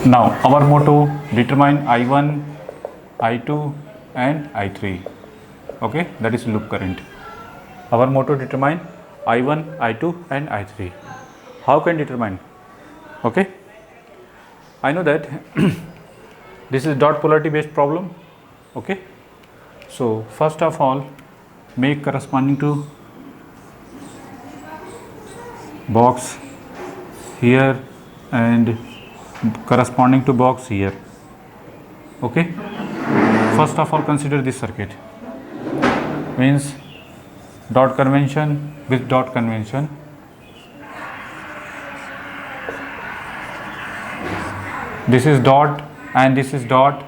Now our motto: determine I1, I2 and I3. Okay, that is loop current. Our motto: determine I1, I2 and I3. How can determine? Okay, I know that this is dot polarity based problem. Okay, so first of all, make corresponding to box here and corresponding to box here. Okay, first of all consider this circuit, means dot convention with dot convention. This is dot and this is dot,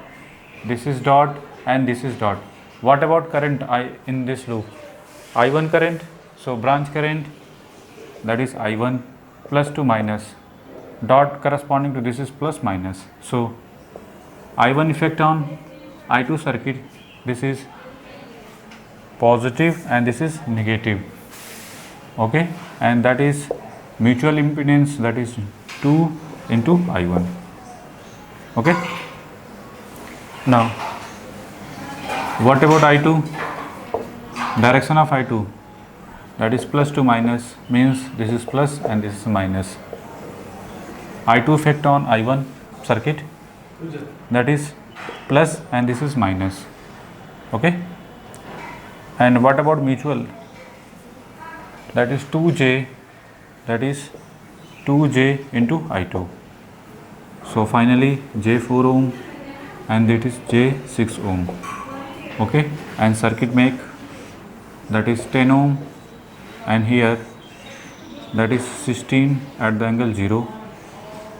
this is dot and this is dot. What about current I in this loop? I1 current, so branch current, that is I1 plus to minus, dot corresponding to this is plus minus. So I1 effect on I2 circuit, this is positive and this is negative. Okay, and that is mutual impedance, that is 2 into I1. Okay, now what about I2? Direction of I2, that is plus to minus, means this is plus and this is minus. I2 effect on I1 circuit, that is plus and this is minus. Okay, and what about mutual? That is 2j, that is 2j into I2. So finally J4 ohm and that is J6 ohm. Okay, and circuit make, that is 10 ohm and here that is 16 at the angle 0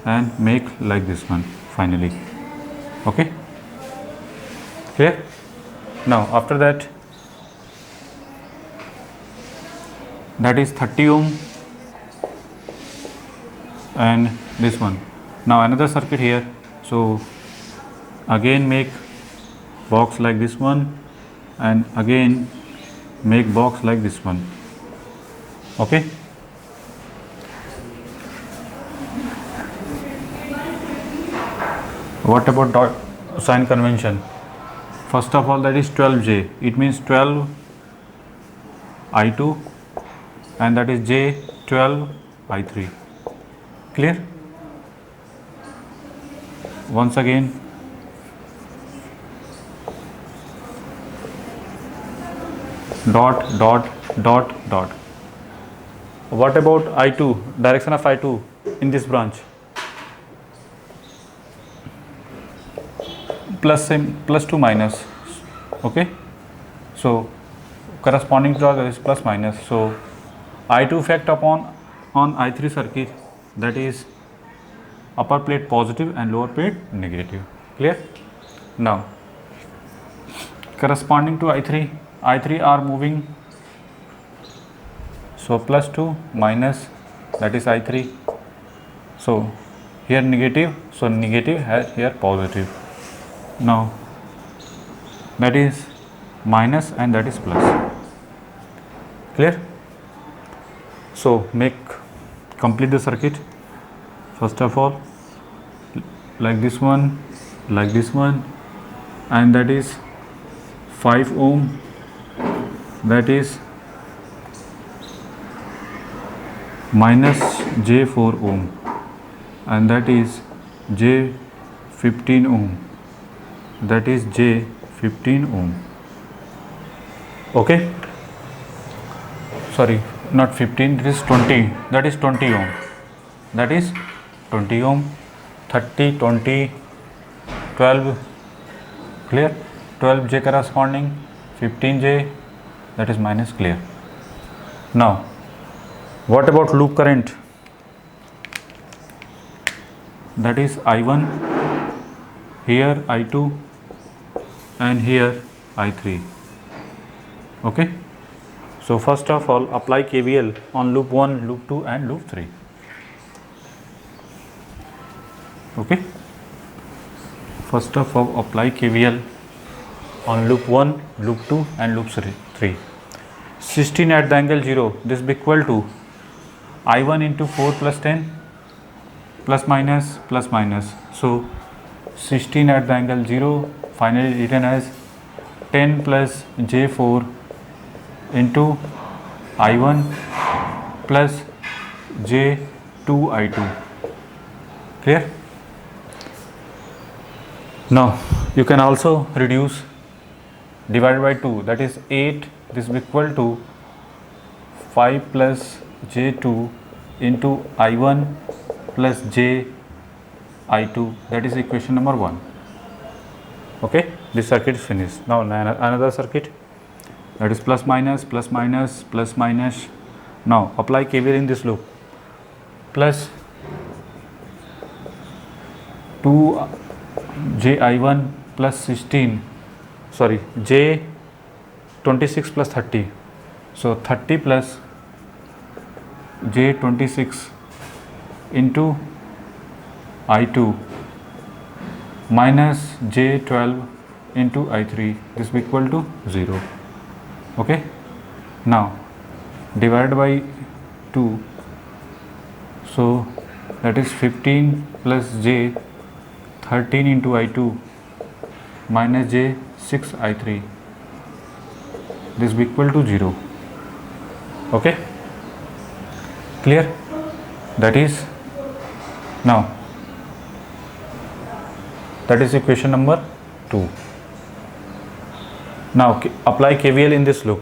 and make like this one finally. Okay, clear? Now after that, that is 30 ohm and this one. Now another circuit here, so again make box like this one and again make box like this one. Okay, what about dot sign convention? First of all, that is 12j, it means 12 I2 and that is j 12 I3. Clear? Once again, dot dot dot dot. What about I2, direction of I2 in this branch? Plus to minus. Okay, so corresponding to that is plus minus. So I2 effect upon on I3 circuit, that is upper plate positive and lower plate negative. Clear? Now corresponding to I3, I3 are moving, so plus to minus, that is I3. So here negative, so negative has here positive. Now that is minus and that is plus. Clear? So complete the circuit. First of all, like this one, and that is 5 ohm, that is minus J4 ohm, and that is J15 ohm, that is J15 ohm. Okay, sorry, not 15, this is 20, that is 20 ohm, that is 20 ohm, 30, 20, 12. Clear? 12j corresponding, 15j, that is minus. Clear? Now what about loop current? That is I1, here I2 and here I3. Okay, so first of all apply KVL on loop 1, loop 2 and loop 3. Okay, first of all apply KVL on loop 1, loop 2 and loop 3. 16 at the angle 0, this will be equal to I1 into 4 plus 10 plus minus plus minus. So 16 at the angle 0, finally written as 10 plus J4 into I1 plus J2 I2. Clear? Now you can also reduce, divided by 2, that is 8, this is equal to 5 plus J2 into I1 plus J I2, that is equation number 1. Okay, this circuit is finished. Now another circuit, that is plus minus plus minus plus minus. Now apply KVL in this loop. Plus 2 JI1 plus 16, sorry, J26 plus 30. So 30 plus J26 into I2 minus J12 into I3, this will be equal to 0. Okay, now divided by 2, so that is 15 plus J 13 into I2 minus J6 I3, this will be equal to 0. Okay, clear? That is, now that is equation number 2. Now apply KVL in this loop.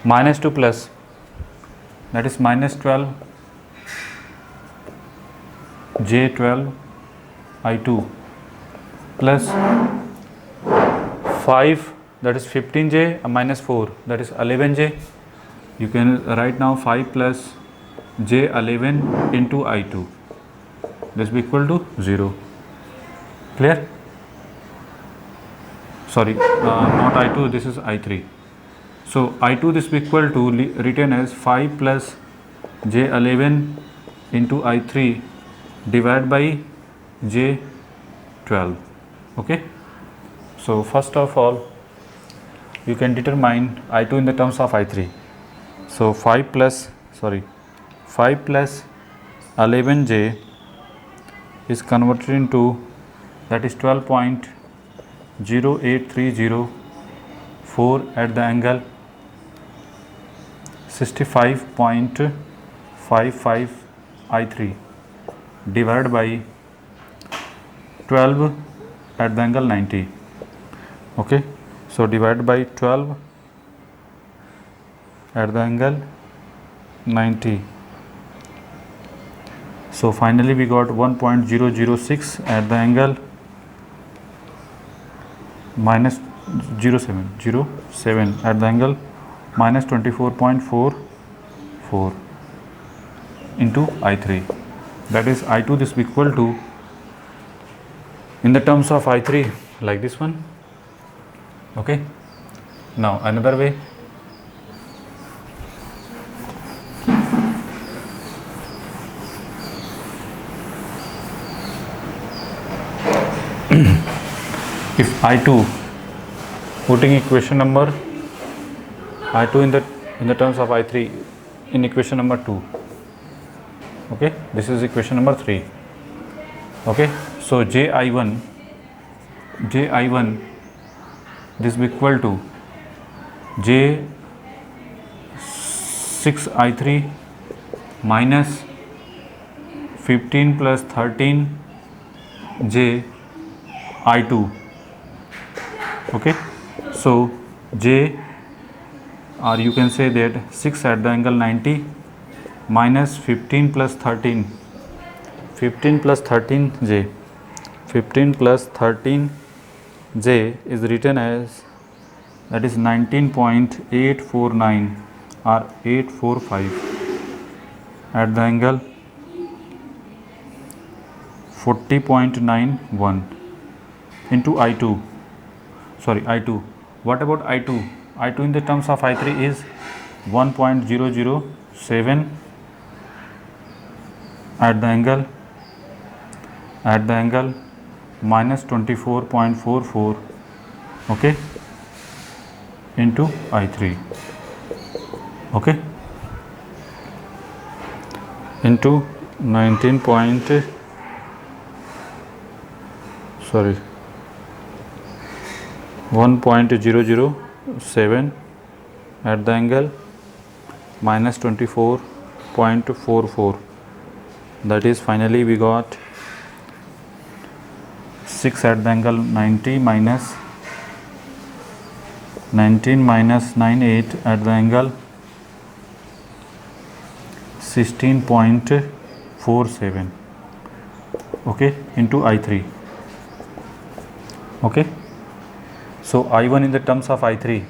Minus to plus, that is minus 12 J12 I2 plus 5, that is 15J minus 4, that is 11J. You can write now 5 plus J11 into I2, this will be equal to 0. Clear? Sorry, not I2, this is I3. So I2, this will be equal to, written as 5 plus J11 into I3 divided by J12. Okay, so first of all you can determine I2 in the terms of I3. So 5 plus 11J is converted into, that is 12.08304 at the angle 65.55 I3 divided by 12 at the angle 90. Okay, so divided by 12 at the angle 90. So finally we got 1.006 at the angle minus 07 at the angle minus 24.44 into I3. That is I2, this will be equal to, in the terms of I3, like this one. Okay, now another way. If I2, putting equation number I2 in the terms of I3 in equation number 2. Okay, this is equation number 3. Okay, so JI1 this will be equal to J6I3 minus 15 plus 13 JI2. Okay, so J, or you can say that 6 at the angle 90 minus 15 plus 13 J, 15 plus 13 J is written as, that is 19.849 or 845 at the angle 40.91 into I2. What about I2? I2 in the terms of I3 is 1.007 at the angle minus 24.44, okay, into I3, okay, into 19.849 sorry 1.007 at the angle minus 24.44, that is finally we got 6 at the angle 90 minus 19 minus 98 at the angle 16.47, okay, into I3. Okay, so I1 in the terms of I3,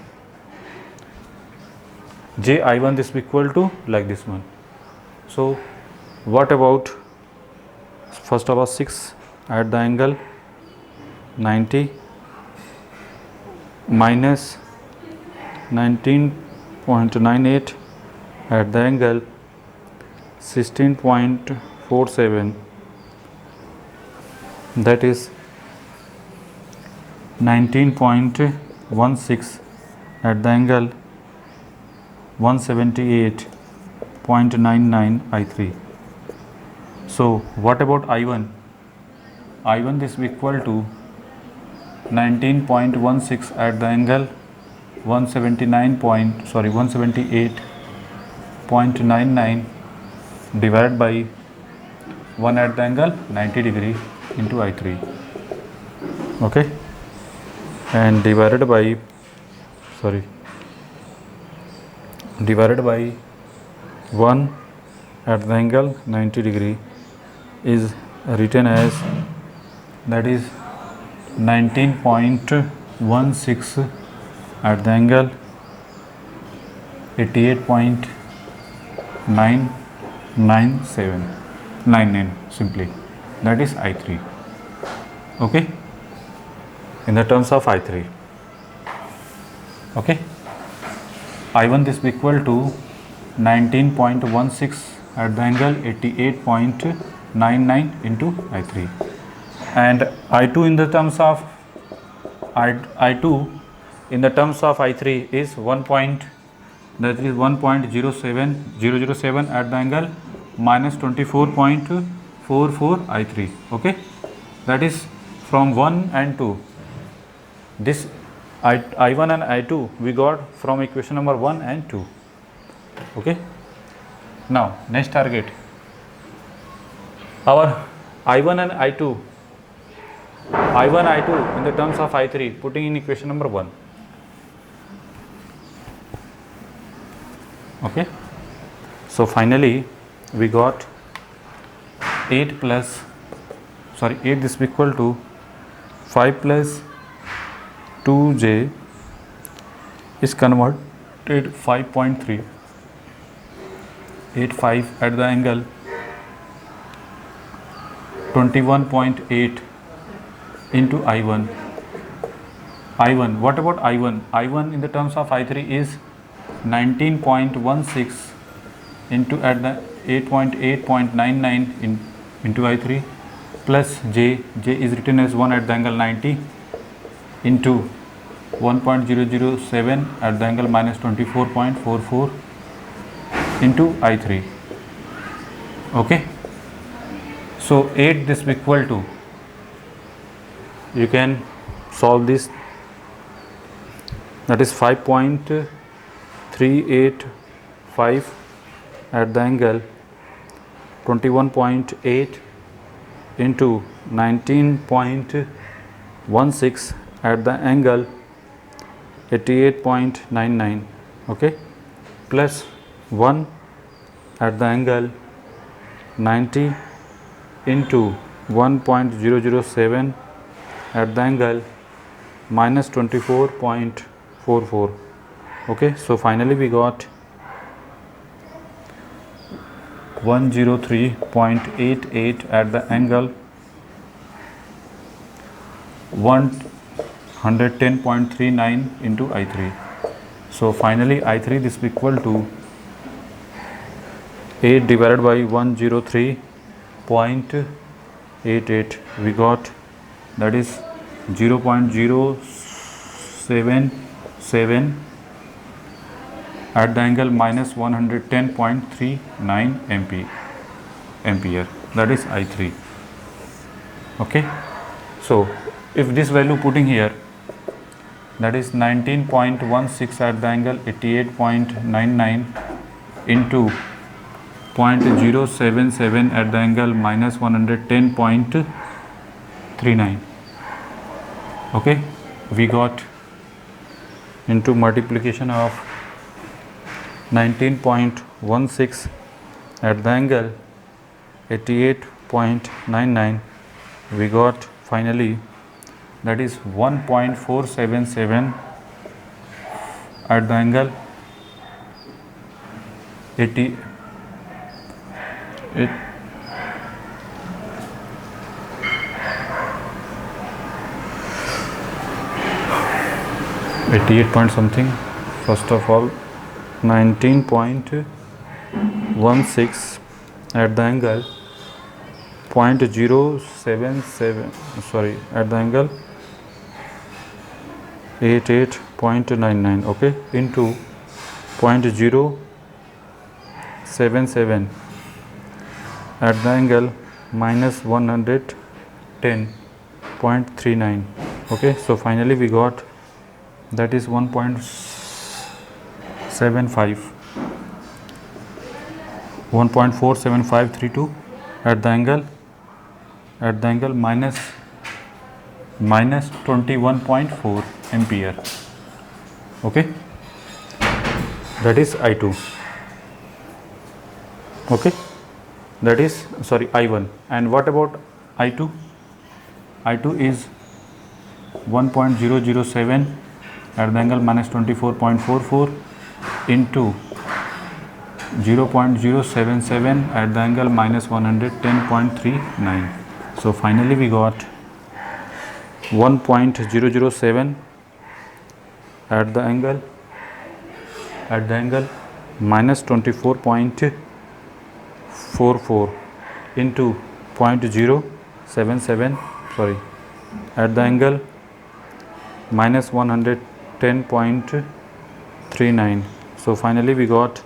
J I1 this equal to like this one. So what about first of all 6 at the angle 90 minus 19.98 at the angle 16.47, that is 19.16 at the angle 178.99 I3. So what about I1? I1 this equal to 19.16 at the angle 178.99 divided by 1 at the angle 90 degree into I3, okay, and divided by 1 at the angle 90 degree is written as, that is 19.16 at the angle 88.99799 simply, that is I3, okay, in the terms of I3, okay. I1 this equal to 19.16 at the angle 88.99 into I3, and I2 in the terms of I2 in the terms of I3 is 1.07007 at the angle minus 24.44 I3, okay, that is from 1 and 2. This I1 and I2 we got from equation number 1 and 2, okay. Now next target, our I1 and I2 in the terms of I3 putting in equation number 1, okay. So finally we got 8 this equal to 5 plus 2j is converted 5.385 at the angle 21.8 into I1. What about I1? I1 in the terms of I3 is 19.16 into at the 8.99 into I3 plus j is written as 1 at the angle 90 into 1.007 at the angle minus 24.44 into I3, okay. So 8 this equal to, you can solve this, that is 5.385 at the angle 21.8 into 19.16 at the angle 88.99, okay, plus 1 at the angle 90 into 1.007 at the angle minus 24.44, okay. So finally we got 103.88 at the angle 110.39 into I3. So finally I3 this equal to 8 divided by 103.88 we got, that is 0.077 at the angle minus 110.39 ampere, that is I3, okay. So if this value putting here, that is 19.16 at the angle 88.99 into 0.077 at the angle minus 110.39. Okay, we got into multiplication of 19.16 at the angle 88.99, we got finally that is 1.477 at the angle 88 point something. First of all, 19.16 at the angle 0.077, sorry, at the angle 88.99, okay, into 0.077 at the angle minus 110.39. okay, so finally we got that is 1.47532 at the angle minus 21.4 ampere. okay, that is I2. okay, that is sorry I1. And what about I2? I2 is 1.007 at the angle minus 24.44 into 0.077 at the angle minus 110.39. so finally we got 1.007 at the angle minus 24.44 into 0.077, sorry, at the angle minus 110.39. so finally we got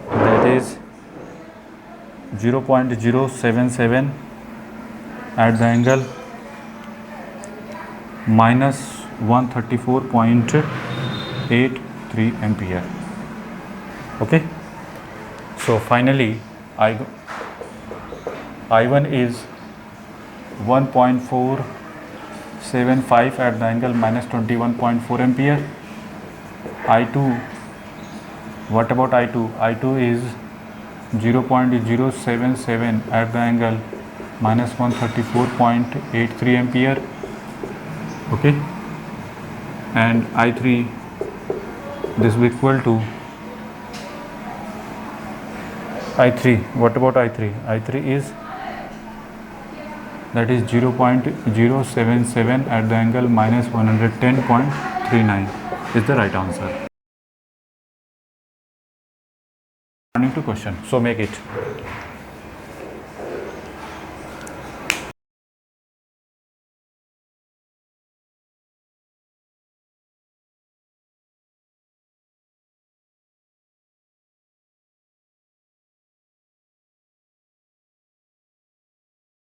that is 0.077 at the angle minus 134.83 ampere. okay, so finally I1 is 1.475 at the angle minus 21.4 ampere. I2, what about I2? I2 is 0.077 at the angle minus 134.83 ampere. okay, and I3, this will equal to I3. what about I3? I3 is that is 0.077 at the angle minus 110.39 is the right answer. Turning to question, so make it.